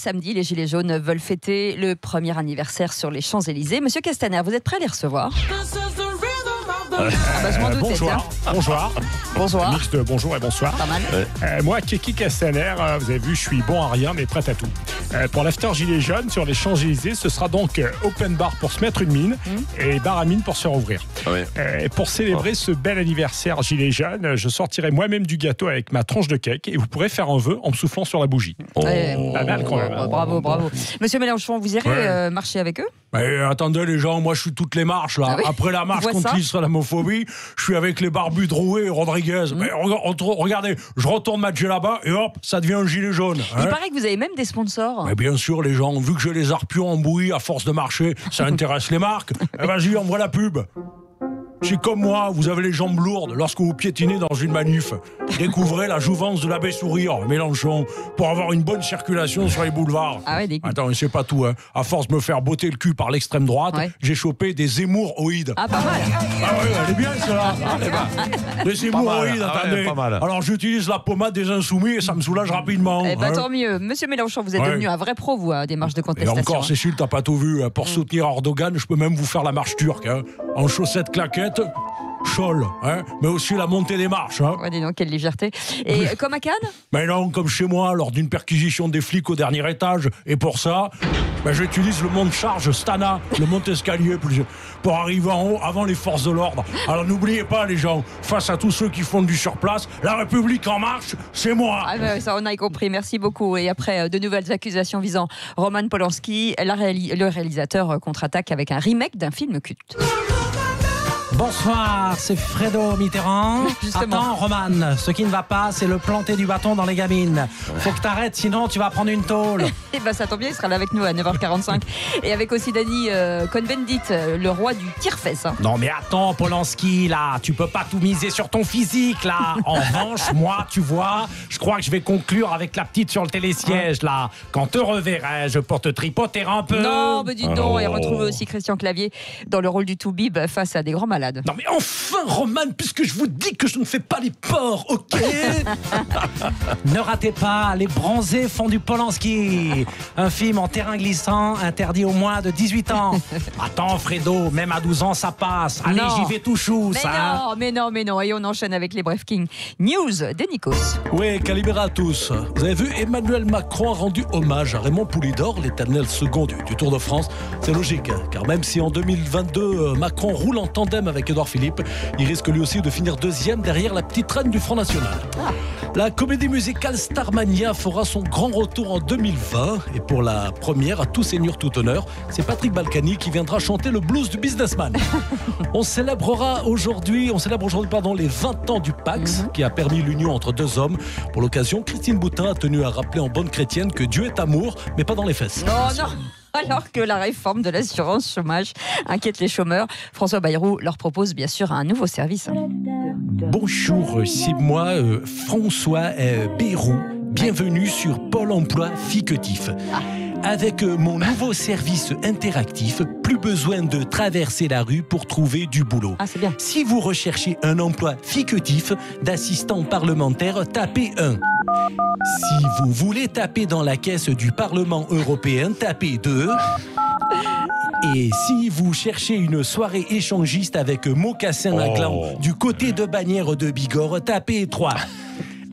Samedi, les Gilets jaunes veulent fêter le premier anniversaire sur les Champs-Élysées. Monsieur Castaner, vous êtes prêt à les recevoir? Je m'en doutais. Bonjour. Mix de bonjour et bonsoir. Pas mal. Moi, Kiki Castaner, vous avez vu, je suis bon à rien, mais prêt à tout. Pour l'after Gilets jaunes sur les Champs-Élysées, ce sera donc open bar pour se mettre une mine et bar à mine pour se rouvrir. Pour célébrer ce bel anniversaire Gilets jaunes, je sortirai moi-même du gâteau avec ma tranche de cake et vous pourrez faire un vœu en me soufflant sur la bougie. Pas mal quand même. Bravo. Monsieur Mélenchon, vous irez marcher avec eux? Attendez les gens, moi je suis toutes les marches là. Après la marche contre l'islamophobie, je suis avec les barbus Drouet et Rodriguez. Regardez, je retourne matcher là-bas et hop, ça devient un gilet jaune. Il paraît que vous avez même des sponsors. Mais bien sûr les gens, vu que j'ai les arpions en bouillie à force de marcher, ça intéresse les marques. Vas-y, envoie la pub. C'est comme moi, vous avez les jambes lourdes lorsque vous piétinez dans une manif. Découvrez la jouvence de l'abbé Sourire, Mélenchon, pour avoir une bonne circulation sur les boulevards. Attends, c'est pas tout, hein. À force de me faire botter le cul par l'extrême droite, j'ai chopé des hémorroïdes. Pas mal. Elle est bien, celle-là. Les hémorroïdes, attendez. Alors, j'utilise la pommade des insoumis et ça me soulage rapidement. Tant mieux. Monsieur Mélenchon, vous êtes devenu un vrai pro, vous, à des marches de contestation. Et encore, Cécile, t'as pas tout vu. Pour soutenir Erdogan, je peux même vous faire la marche turque. En chaussettes claquettes. Scholl, mais aussi la montée des marches. Dis donc, quelle légèreté. Et comme à Cannes? Mais non, comme chez moi, lors d'une perquisition des flics au dernier étage. Et pour ça, j'utilise le monte-charge Stana, le monte-escalier, pour arriver en haut avant les forces de l'ordre. Alors n'oubliez pas, les gens, face à tous ceux qui font du surplace, la République en marche, c'est moi. Ça, on a compris. Merci beaucoup. Et après, de nouvelles accusations visant Roman Polanski, le réalisateur contre-attaque avec un remake d'un film culte. Bonsoir, c'est Fredo Mitterrand. Attends, Roman, ce qui ne va pas, c'est le planter du bâton dans les gamines. Faut que t'arrêtes, sinon tu vas prendre une tôle. Ça tombe bien, il sera là avec nous à 9h45. Et avec aussi Danny Cohn-Bendit, le roi du tire-fesse. Non mais attends, Polanski, là, tu peux pas tout miser sur ton physique, là. En revanche, moi, tu vois, je crois que je vais conclure avec la petite sur le télésiège, là. Quand te reverrai-je pour te tripoter un peu. Non, mais dites donc, et retrouver aussi Christian Clavier dans le rôle du Toubib face à des grands malades. Non mais enfin, Roman, puisque je vous dis que je ne fais pas les porcs, ok? Ne ratez pas, les bronzés font du Polanski. Un film en terrain glissant, interdit aux moins de 18 ans. Attends, Fredo, même à 12 ans, ça passe. Allez, j'y vais tout chou, ça. Mais non. Et on enchaîne avec les Breaking News de Nikos. Oui, Calibera à tous. Vous avez vu, Emmanuel Macron a rendu hommage à Raymond Poulidor, l'éternel second du Tour de France. C'est logique, car même si en 2022, Macron roule en tandem avec Édouard Philippe, il risque lui aussi de finir deuxième derrière la petite reine du Front National. La comédie musicale Starmania fera son grand retour en 2020 et pour la première, à tout seigneur tout honneur, c'est Patrick Balkany qui viendra chanter le blues du businessman. On célèbre aujourd'hui les 20 ans du Pax qui a permis l'union entre deux hommes. Pour l'occasion, Christine Boutin a tenu à rappeler en bonne chrétienne que Dieu est amour, mais pas dans les fesses. Non. Alors que la réforme de l'assurance chômage inquiète les chômeurs, François Bayrou leur propose bien sûr un nouveau service. Bonjour, c'est moi, François Bayrou. Bienvenue sur Pôle emploi Fiquetif. Avec mon nouveau service interactif, plus besoin de traverser la rue pour trouver du boulot. C'est bien. Si vous recherchez un emploi fictif d'assistant parlementaire, tapez 1. Si vous voulez taper dans la caisse du Parlement européen, tapez 2. Et si vous cherchez une soirée échangiste avec mocassin à gland du côté de Bagnères de Bigorre, tapez 3.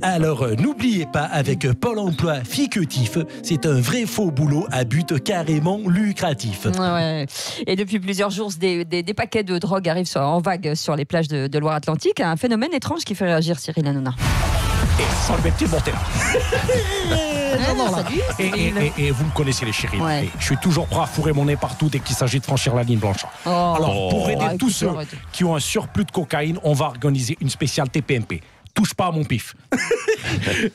Alors, n'oubliez pas, avec Pôle emploi Fiquetif, c'est un vrai faux boulot à but carrément lucratif. Et depuis plusieurs jours, des paquets de drogue arrivent en vague sur les plages de Loire-Atlantique. Un phénomène étrange qui fait réagir Cyril Hanouna. Et sans le petit monter là. Et vous me connaissez les chéris. Je suis toujours prêt à fourrer mon nez partout dès qu'il s'agit de franchir la ligne blanche. Alors, pour aider tous ceux qui ont un surplus de cocaïne, on va organiser une spéciale TPMP. Touche pas à mon pif.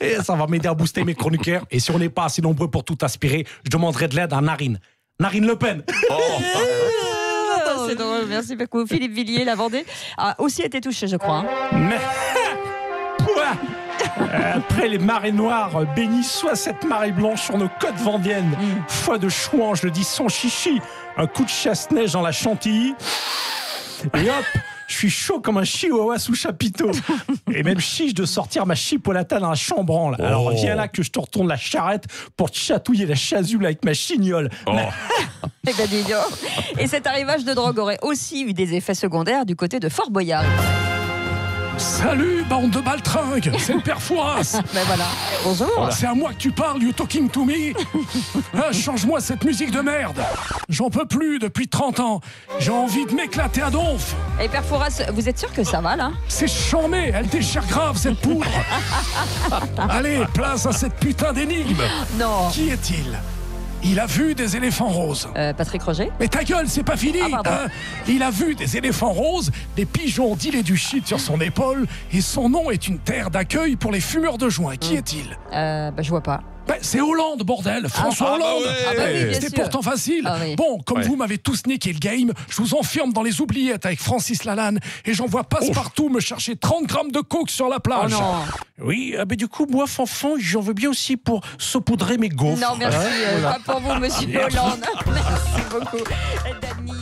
Et ça va m'aider à booster mes chroniqueurs. Et si on n'est pas assez nombreux pour tout aspirer, je demanderai de l'aide à Narine Le Pen. C'est drôle, merci beaucoup. Philippe Villiers, la Vendée, a aussi été touché, je crois. Mais... Après les marées noires, bénis soit cette marée blanche sur nos côtes vendéennes. Foi de chouan, je le dis sans chichi. Un coup de chasse-neige dans la Chantilly. Et hop, Je suis chaud comme un chihuahua sous chapiteau. Et même chiche de sortir ma chipolata dans la chambranle. Alors viens là que je te retourne la charrette pour te chatouiller la chasuble avec ma chignole. Eh ben, dis donc. Et cet arrivage de drogue aurait aussi eu des effets secondaires du côté de Fort Boyard. Salut, bande de baltringues, c'est le père Fouras. Ben voilà. Bonjour. C'est à moi que tu parles, you talking to me. Change-moi cette musique de merde. J'en peux plus depuis 30 ans. J'ai envie de m'éclater à donf. Et père Fouras, vous êtes sûr que ça va là? C'est chambé, elle déchire grave cette poudre. Allez, place à cette putain d'énigme. Non. Qui est-il? Il a vu des éléphants roses. Patrick Roger? Mais ta gueule, c'est pas fini. Il a vu des éléphants roses, des pigeons dealés du shit sur son épaule, et son nom est une terre d'accueil pour les fumeurs de joint. Qui est-il? Je vois pas. C'est Hollande, bordel. François Hollande. Oui, c'était pourtant facile. Bon, comme vous m'avez tous niqué le game, je vous enferme dans les oubliettes avec Francis Lalanne et j'envoie Passepartout me chercher 30 grammes de coke sur la plage. Oh non. Oui, mais du coup, moi, Fanfan, j'en veux bien aussi pour saupoudrer mes gaufres. Non, merci. Pas pour vous, monsieur Hollande. Merci beaucoup. Dany